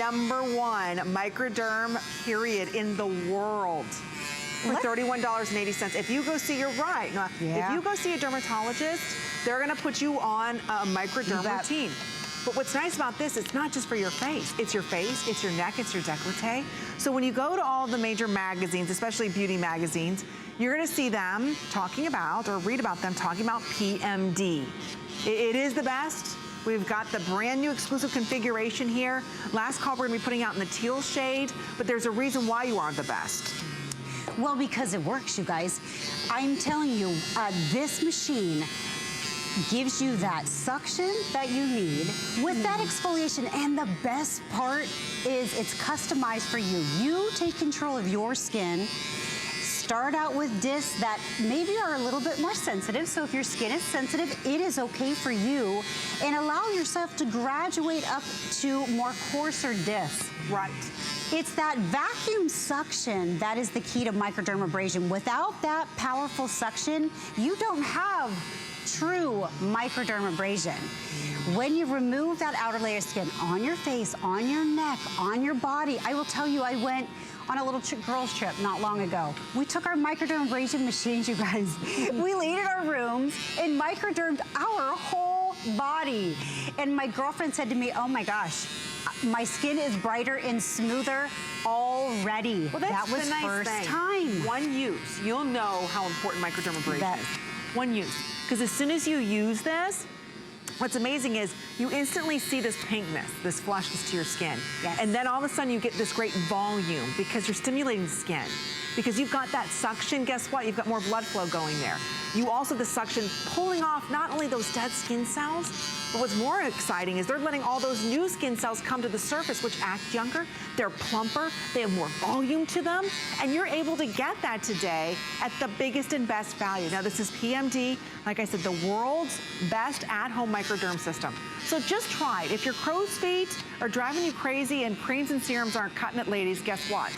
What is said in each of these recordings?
#1 Microderm period in the world. For $31.80. If you go see, you're right. Now, if you go see a dermatologist, they're gonna put you on a Microderm routine. But what's nice about this, it's not just for your face. It's your face, it's your neck, it's your décolleté. So when you go to all the major magazines, especially beauty magazines, you're gonna see them talking about, or read about them talking about PMD. It is the best. We've got the brand new exclusive configuration here. Last call we're gonna be putting out in the teal shade, but there's a reason why you are the best. Well, because it works, you guys. I'm telling you, this machine gives you that suction that you need with that exfoliation. And the best part is it's customized for you. You take control of your skin. Start out with discs that maybe are a little bit more sensitive. So if your skin is sensitive, it is okay for you. And allow yourself to graduate up to more coarser discs. Right. It's that vacuum suction that is the key to microdermabrasion. Without that powerful suction, you don't have true microdermabrasion. When you remove that outer layer of skin on your face, on your neck, on your body, I will tell you, I went on a little girls trip not long ago. We took our microdermabrasion machines, you guys. We laid in our rooms and microdermed our whole body. And my girlfriend said to me, oh my gosh, my skin is brighter and smoother already. Well, that was the nice first thing. time. One use, you'll know how important microdermabrasion is. One use. Because as soon as you use this, what's amazing is you instantly see this pinkness, this flushness to your skin. Yes. And then all of a sudden you get this great volume because you're stimulating the skin. Because you've got that suction, guess what? You've got more blood flow going there. You also, the suction, pulling off not only those dead skin cells, but what's more exciting is they're letting all those new skin cells come to the surface, which act younger, they're plumper, they have more volume to them, and you're able to get that today at the biggest and best value. Now this is PMD, like I said, the world's best at-home microderm system. So just try it. If your crow's feet are driving you crazy and creams and serums aren't cutting it, ladies, guess what?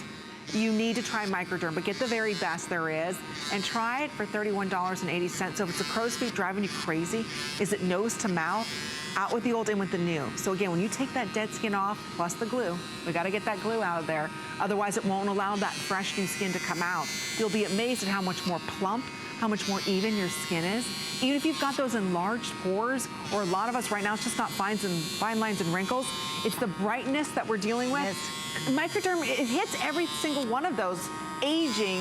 You need to try Microderm, but get the very best there is and try it for $31.80. So if it's a crow's feet driving you crazy, is it nose to mouth? Out with the old, in with the new. So again, when you take that dead skin off, plus the glue, we gotta get that glue out of there. Otherwise it won't allow that fresh new skin to come out. You'll be amazed at how much more plump, how much more even your skin is. Even if you've got those enlarged pores, or a lot of us right now, it's just not fine lines and wrinkles, it's the brightness that we're dealing with. Yes. Microderm, it hits every single one of those aging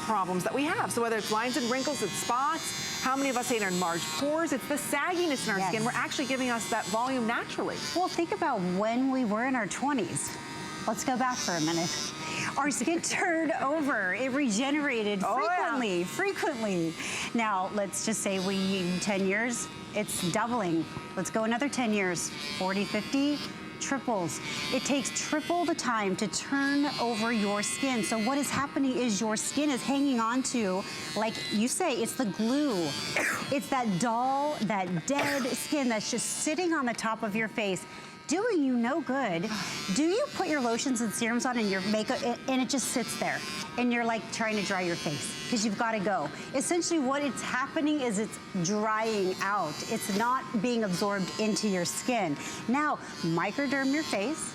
problems that we have. So whether it's lines and wrinkles, it's spots, how many of us hate enlarged pores, it's the sagginess in our skin. We're actually giving us that volume naturally. Well, think about when we were in our 20s. Let's go back for a minute. Our skin turned over. It regenerated frequently. Now, let's just say we 10 years, it's doubling. Let's go another 10 years, 40, 50, triples. It takes triple the time to turn over your skin. So what is happening is your skin is hanging on to, like you say, it's the glue. It's that dull, that dead skin that's just sitting on the top of your face, doing you no good. Do you put your lotions and serums on and your makeup and it just sits there and you're like trying to dry your face because you've got to go? Essentially what it's happening is it's drying out. It's not being absorbed into your skin. Now, microderm your face,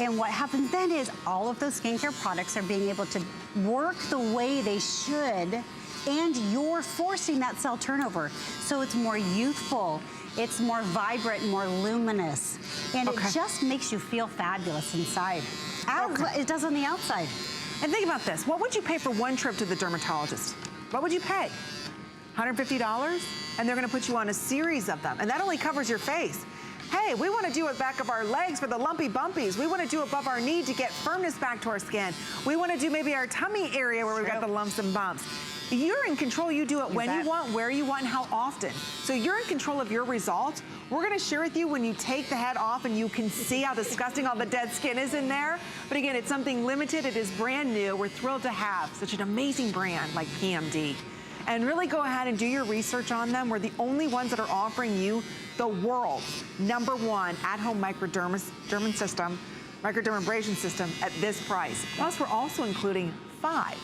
and what happens then is all of those skincare products are being able to work the way they should, and you're forcing that cell turnover. So it's more youthful, it's more vibrant, more luminous, and it just makes you feel fabulous inside, as it does on the outside. And think about this, what would you pay for one trip to the dermatologist? What would you pay? $150? And they're gonna put you on a series of them, and that only covers your face. Hey, we wanna do it back of our legs for the lumpy bumpies. We wanna do above our knee to get firmness back to our skin. We wanna do maybe our tummy area where we've got the lumps and bumps. You're in control, you do it when you want, where you want, and how often. So you're in control of your results. We're gonna share with you when you take the head off and you can see how disgusting all the dead skin is in there. But again, it's something limited, it is brand new. We're thrilled to have such an amazing brand like PMD. And really go ahead and do your research on them. We're the only ones that are offering you the world's #1 at-home microdermabrasion system at this price. Plus, we're also including 5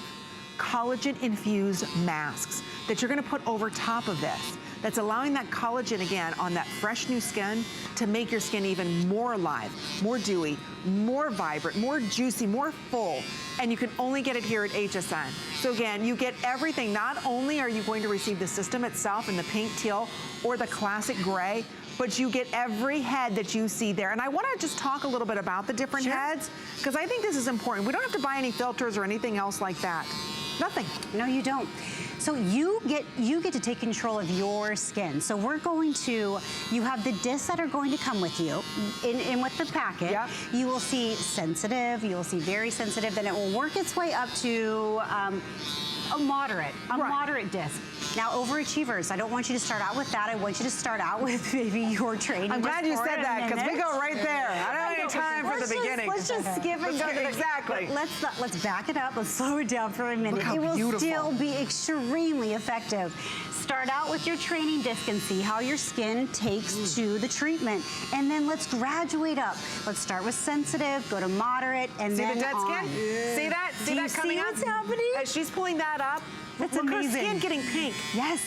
collagen-infused masks that you're gonna put over top of this. that's allowing that collagen again on that fresh new skin to make your skin even more alive, more dewy, more vibrant, more juicy, more full. And you can only get it here at HSN. So again, you get everything. Not only are you going to receive the system itself in the pink, teal, or the classic gray, but you get every head that you see there. And I want to just talk a little bit about the different heads, because I think this is important. We don't have to buy any filters or anything else like that. Nothing. No, you don't. So you get to take control of your skin. So we're going to, you have the discs that are going to come with you in with the packet. Yep. You will see sensitive, you will see very sensitive, then it will work its way up to a moderate disc. Now, overachievers, I don't want you to start out with that. I want you to start out with maybe your training. I'm glad you said that, because we go right there. I don't have any time for the beginning. Let's just skip and go. Exactly. Let's back it up. Let's slow it down for a minute. Look how it will beautiful. Still be extremely effective. Start out with your training disc and see how your skin takes to the treatment. And then let's graduate up. Let's start with sensitive, go to moderate, and then See the dead on. skin? Yeah. See that? See that coming up? What's happening? As she's pulling that up. That's look amazing. her skin getting pink. Yes.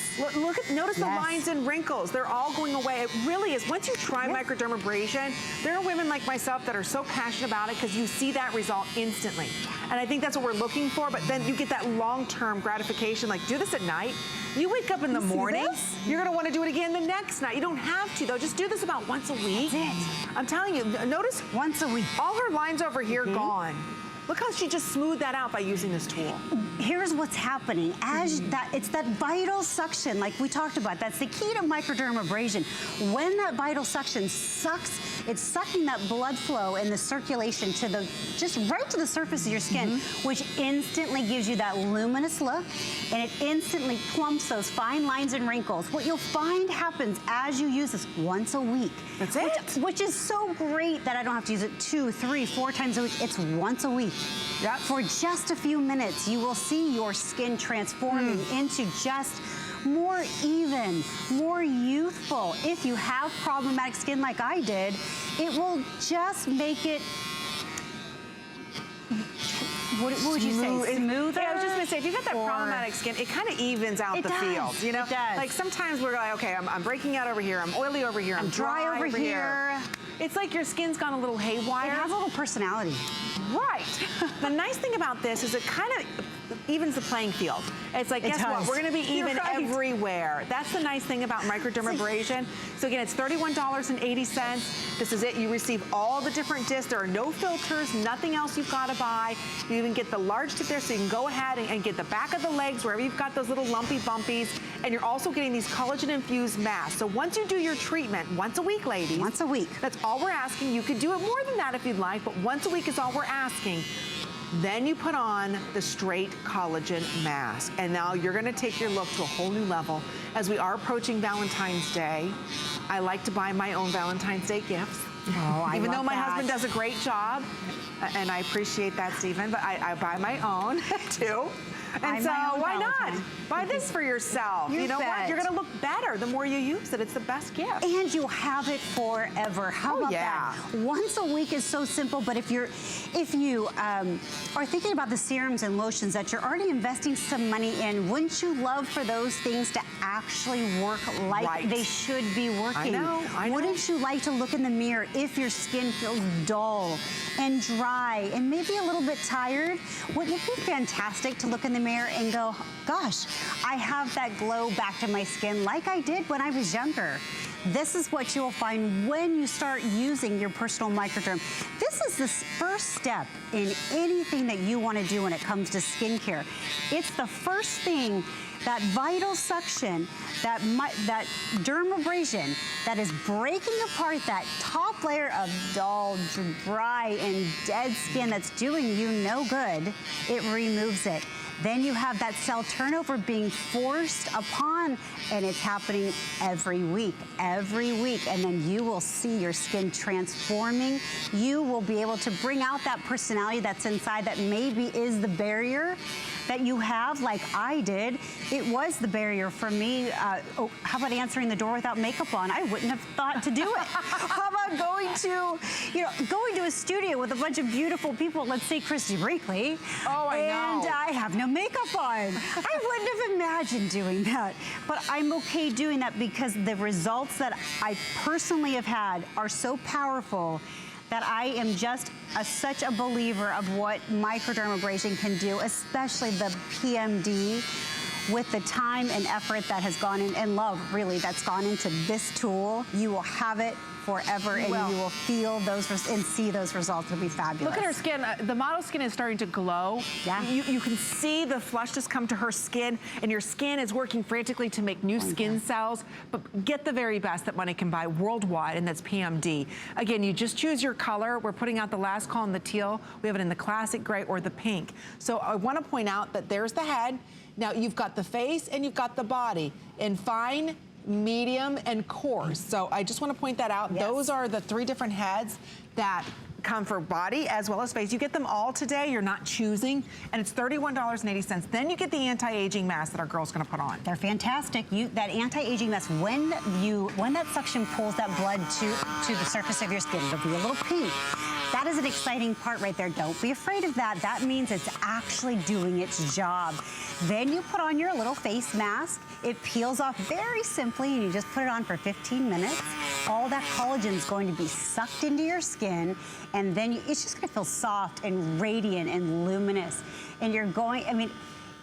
Notice the lines and wrinkles. They're all going away. It really is. Once you try microdermabrasion, there are women like myself that are so passionate about it because you see that result instantly. And I think that's what we're looking for, but then you get that long-term gratification. Like, do this at night. You wake up in the morning, you're gonna wanna do it again the next night. You don't have to though, just do this about once a week. That's it. I'm telling you, notice once a week. All her lines over here gone. Look how she just smoothed that out by using this tool. Here's what's happening. As it's that vital suction, like we talked about. That's the key to microdermabrasion. When that vital suction sucks, it's sucking that blood flow and the circulation to just right to the surface of your skin, which instantly gives you that luminous look, and it instantly plumps those fine lines and wrinkles. What you'll find happens as you use this once a week. That's it. Which is so great that I don't have to use it 2, 3, 4 times a week. It's once a week. Yep. For just a few minutes, you will see your skin transforming into just more even, more youthful. If you have problematic skin like I did, it will just make it, what would you say, smoother? Yeah, I was just gonna say, if you've got that problematic skin, it kind of evens out the field, you know? It does. Like sometimes we're like, okay, I'm breaking out over here, I'm oily over here, I'm dry over here. It's like your skin's gone a little haywire. It has a little personality. Right. The nice thing about this is it kind of evens the playing field. It's like, guess what? We're going to be even everywhere. That's the nice thing about microdermabrasion. So again, it's $31.80. This is it. You receive all the different discs. There are no filters, nothing else you've got to buy. You even get the large tip there, so you can go ahead and get the back of the legs wherever you've got those little lumpy bumpies. And you're also getting these collagen-infused masks. So once you do your treatment, once a week, ladies. Once a week. That's all we're asking. You could do it more than that if you'd like, but once a week is all we're asking. Then you put on the straight collagen mask. And now you're gonna take your look to a whole new level. As we are approaching Valentine's Day, I like to buy my own Valentine's Day gifts. Oh, Even though my husband does a great job, and I appreciate that, Stephen, but I buy my own too. And so why not? Buy this for yourself. You know what? You're gonna look better the more you use it. It's the best gift. And you'll have it forever. How about that? Once a week is so simple, but if you are thinking about the serums and lotions that you're already investing some money in, wouldn't you love for those things to actually work like they should be working? I know. Wouldn't you like to look in the mirror if your skin feels dull and dry and maybe a little bit tired? Wouldn't it be fantastic to look in the mirror and go, gosh, I have that glow back to my skin like I did when I was younger? This is what you will find when you start using your personal Microderm. This is the first step in anything that you want to do when it comes to skincare. It's the first thing, that vital suction, that dermabrasion that is breaking apart that top layer of dull, dry, and dead skin that's doing you no good. It removes it. Then you have that cell turnover being forced upon, and it's happening every week, and then you will see your skin transforming. You will be able to bring out that personality that's inside that maybe is the barrier that you have, like I did. It was the barrier for me. How about answering the door without makeup on? I wouldn't have thought to do it. How about going to a studio with a bunch of beautiful people, let's say Christy Brinkley. Oh, I know. And I have no makeup on. I wouldn't have imagined doing that. But I'm okay doing that because the results that I personally have had are so powerful that I am just such a believer of what microdermabrasion can do, especially the PMD, with the time and effort that has gone in, and love, really, that's gone into this tool. You will have it forever, and you will feel those and see those results. It'll be fabulous. Look at her skin. The model skin is starting to glow. Yeah. You can see the flushness come to her skin, and your skin is working frantically to make new skin cells. But get the very best that money can buy worldwide, and that's PMD. Again, you just choose your color. We're putting out the last call in the teal. We have it in the classic gray or the pink. So I want to point out that there's the head. Now you've got the face and you've got the body in fine, medium, and coarse. So I just want to point that out. Yes. Those are the 3 different heads that come for body as well as face. You get them all today. You're not choosing, and it's $31.80. Then you get the anti-aging mask that our girl's going to put on. They're fantastic. That anti-aging mask, when that suction pulls that blood to the surface of your skin, it'll be a little pink. That is an exciting part right there. Don't be afraid of that. That means it's actually doing its job. Then you put on your little face mask. It peels off very simply, and you just put it on for 15 minutes. All that collagen is going to be sucked into your skin, and then it's just going to feel soft and radiant and luminous. And you're going, I mean,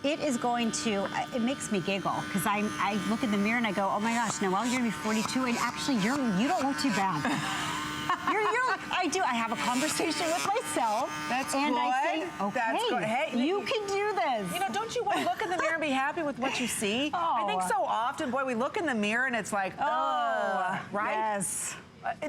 it is going to, it makes me giggle, because I look in the mirror and I go, oh my gosh, Noelle, you're going to be 42, and actually you don't look too bad. I do. I have a conversation with myself. That's and good. I say, okay, that's good. Hey, you can do this. You know, don't you want to look in the mirror and be happy with what you see? I think so often, boy, we look in the mirror and it's like, oh, right? Yes.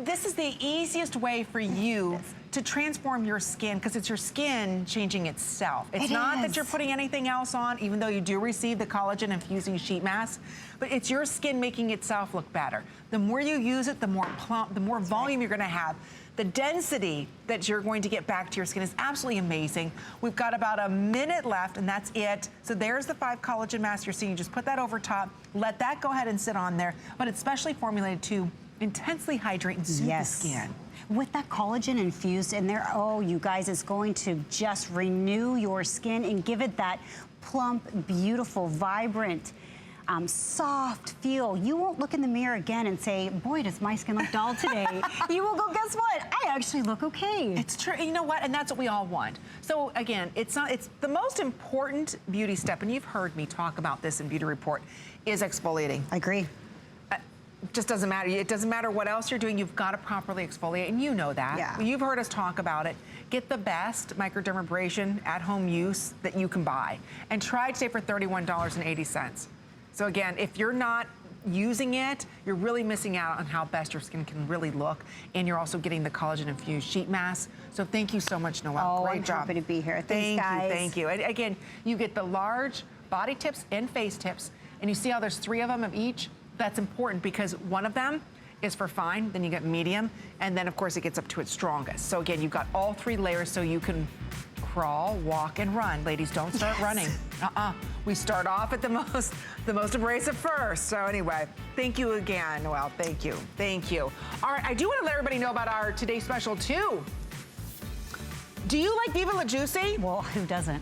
This is the easiest way for you to transform your skin, because it's your skin changing itself. It's not that you're putting anything else on, even though you do receive the collagen infusing sheet mask, but it's your skin making itself look better. The more you use it, the more plump, the more volume you're gonna have. The density that you're going to get back to your skin is absolutely amazing. We've got about a minute left, and that's it. So there's the 5 collagen masks you're seeing. You just put that over top, let that go ahead and sit on there, but it's specially formulated to intensely hydrate and soothe the skin. With that collagen infused in there, oh, you guys, it's going to just renew your skin and give it that plump, beautiful, vibrant, soft feel. You won't look in the mirror again and say, boy, does my skin look dull today. You will go, guess what? I actually look okay. It's true. You know what? And that's what we all want. So again, it's the most important beauty step, and you've heard me talk about this in Beauty Report, is exfoliating. I agree. Just doesn't matter. It doesn't matter what else you're doing. You've got to properly exfoliate, and you know that. Yeah. You've heard us talk about it. Get the best microdermabrasion at-home use that you can buy, and try today for $31.80. So again, if you're not using it, you're really missing out on how best your skin can really look, and you're also getting the collagen-infused sheet mask. So thank you so much, Noelle. Oh, Great I'm job. happy to be here. Thanks, guys. Thank you. And again, you get the large body tips and face tips, and you see how there's 3 of them of each? That's important, because one of them is for fine, then you get medium, and then of course it gets up to its strongest. So again, you've got all 3 layers, so you can crawl, walk, and run. Ladies, don't start running. We start off at the most abrasive first. So anyway, thank you again, Noelle. Thank you. Thank you. All right, I do want to let everybody know about our today's special too. Do you like Viva La Juicy? Well, who doesn't?